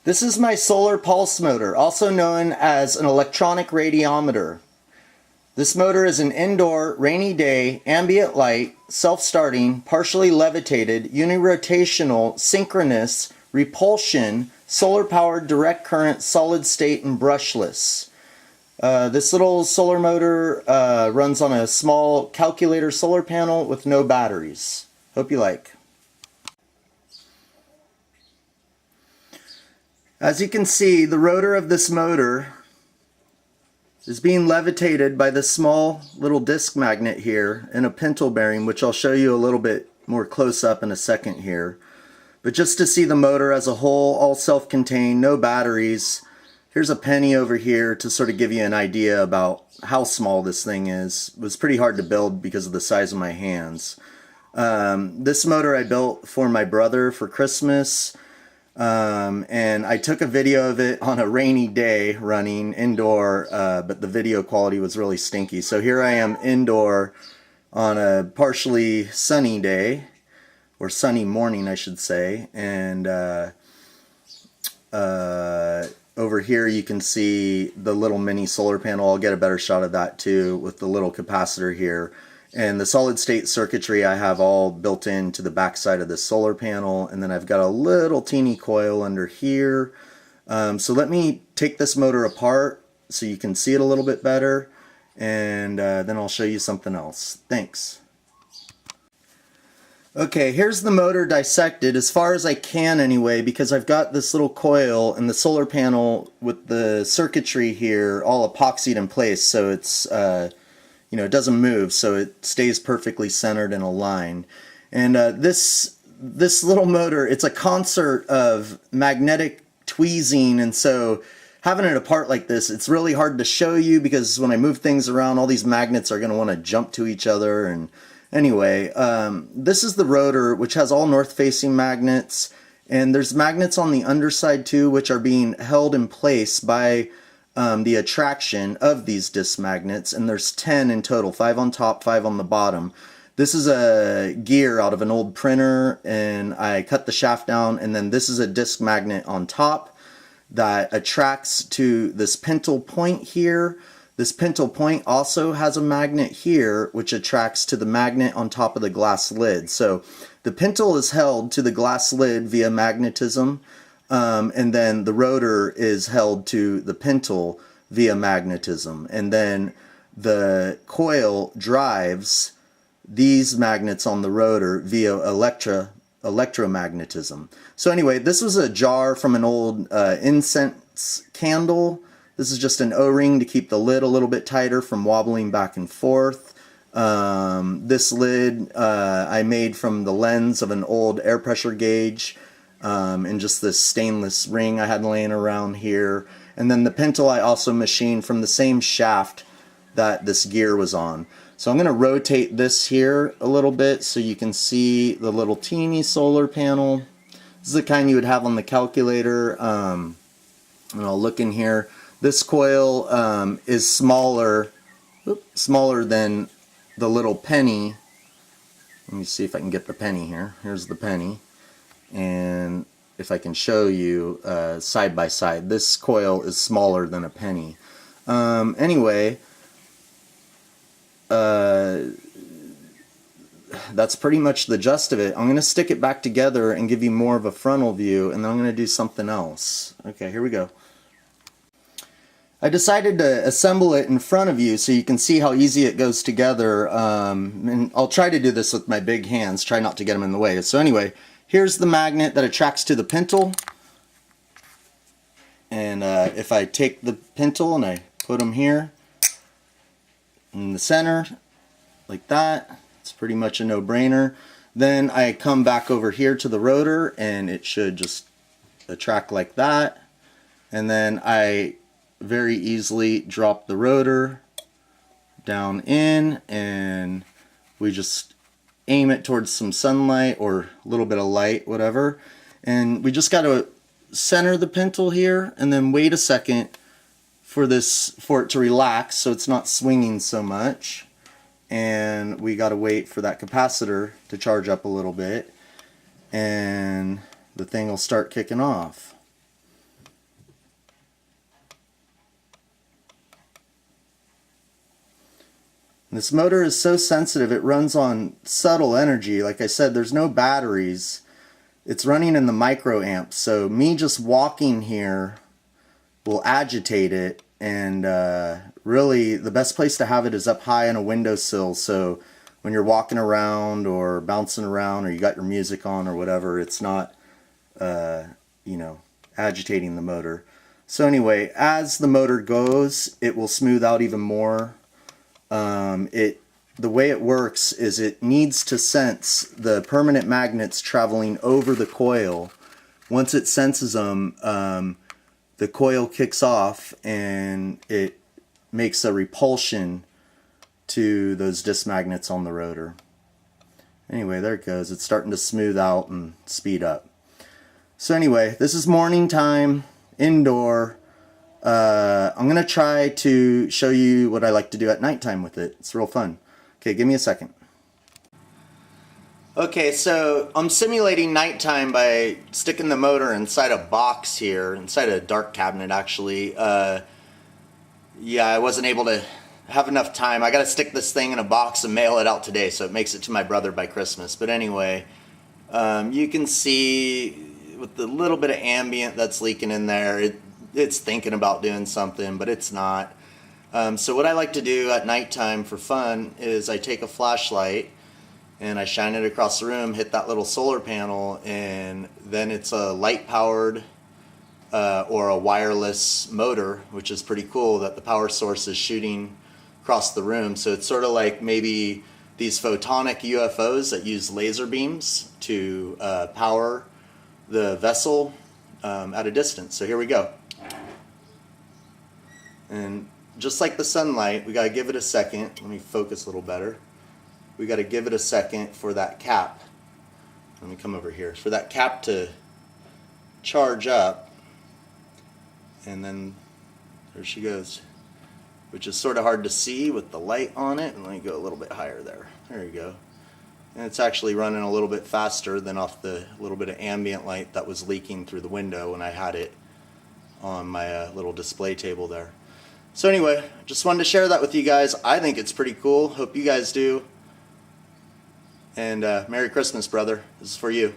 This is my solar pulse motor, also known as an electronic radiometer. This motor is an indoor, rainy day, ambient light, self-starting, partially levitated, unirotational, synchronous, repulsion, solar-powered direct current, solid state, and brushless. This little solar motor runs on a small calculator solar panel with no batteries. Hope you like. As you can see, the rotor of this motor is being levitated by this small little disc magnet here and a pintle bearing, which I'll show you a little bit more close up in a second here. But just to see the motor as a whole, all self-contained, no batteries. Here's a penny over here to sort of give you an idea about how small this thing is. It was pretty hard to build because of the size of my hands. This motor I built for my brother for Christmas. And I took a video of it on a rainy day running indoor, but the video quality was really stinky. So here I am indoor on a partially sunny day, or sunny morning I should say, and over here you can see the little mini solar panel. I'll get a better shot of that too with the little capacitor here. And the solid state circuitry I have all built into the back side of the solar panel, and then I've got a little teeny coil under here. So let me take this motor apart so you can see it a little bit better, and then I'll show you something else. Thanks. Okay, here's the motor dissected as far as I can anyway, because I've got this little coil and the solar panel with the circuitry here all epoxied in place, so it's it doesn't move, so it stays perfectly centered and aligned. And this little motor, it's a concert of magnetic tweezing, and so having it apart like this, it's really hard to show you because when I move things around, all these magnets are going to want to jump to each other. And anyway, this is the rotor, which has all north-facing magnets, and there's magnets on the underside too, which are being held in place by the attraction of these disc magnets, and there's 10 in total, 5 on top, 5 on the bottom. This is a gear out of an old printer, and I cut the shaft down, and then this is a disc magnet on top that attracts to this pintle point here. This pintle point also has a magnet here which attracts to the magnet on top of the glass lid. So the pintle is held to the glass lid via magnetism, and then the rotor is held to the pintle via magnetism, and then the coil drives these magnets on the rotor via electromagnetism. So anyway, this was a jar from an old incense candle. This is just an O-ring to keep the lid a little bit tighter from wobbling back and forth. This lid I made from the lens of an old air pressure gauge, and just this stainless ring I had laying around here. And then the pintle I also machined from the same shaft that this gear was on. So I'm going to rotate this here a little bit so you can see the little teeny solar panel. This is the kind you would have on the calculator. And I'll look in here. This coil is smaller than the little penny. Let me see if I can get the penny here. Here's the penny. And if I can show you side by side, this coil is smaller than a penny. Anyway, that's pretty much the gist of it. I'm going to stick it back together and give you more of a frontal view, and then I'm going to do something else. Okay, here we go. I decided to assemble it in front of you so you can see how easy it goes together, and I'll try to do this with my big hands, try not to get them in the way. So anyway, here's the magnet that attracts to the pintle, and if I take the pintle and I put them here in the center like that, it's pretty much a no-brainer. Then I come back over here to the rotor and it should just attract like that, and then I very easily drop the rotor down in, and we just aim it towards some sunlight or a little bit of light, whatever, and we just got to center the pintle here and then wait a second for it to relax so it's not swinging so much, and we got to wait for that capacitor to charge up a little bit, and the thing will start kicking off. This motor is so sensitive, it runs on subtle energy. Like I said, there's no batteries. It's running in the microamps, so me just walking here will agitate it, and really the best place to have it is up high on a windowsill, so when you're walking around or bouncing around or you got your music on or whatever, it's not you know, agitating the motor. So anyway, as the motor goes, it will smooth out even more. The way it works is it needs to sense the permanent magnets traveling over the coil. Once it senses them, the coil kicks off and it makes a repulsion to those disc magnets on the rotor. Anyway, there it goes. It's starting to smooth out and speed up. So anyway, this is morning time, indoor. I'm going to try to show you what I like to do at nighttime with it. It's real fun. Okay, give me a second. Okay, so I'm simulating nighttime by sticking the motor inside a box here, inside a dark cabinet actually. Yeah, I wasn't able to have enough time. I got to stick this thing in a box and mail it out today so it makes it to my brother by Christmas. But anyway, you can see with the little bit of ambient that's leaking in there, it's thinking about doing something, but it's not. So what I like to do at nighttime for fun is I take a flashlight and I shine it across the room, hit that little solar panel, and then it's a light powered or a wireless motor, which is pretty cool that the power source is shooting across the room. So it's sort of like maybe these photonic UFOs that use laser beams to power the vessel at a distance. So here we go. And just like the sunlight, we got to give it a second. Let me focus a little better. We got to give it a second for that cap. Let me come over here. For that cap to charge up. And then there she goes. Which is sort of hard to see with the light on it. And let me go a little bit higher there. There you go. And it's actually running a little bit faster than off the little bit of ambient light that was leaking through the window when I had it on my little display table there. So anyway, just wanted to share that with you guys. I think it's pretty cool. Hope you guys do. And Merry Christmas, brother. This is for you.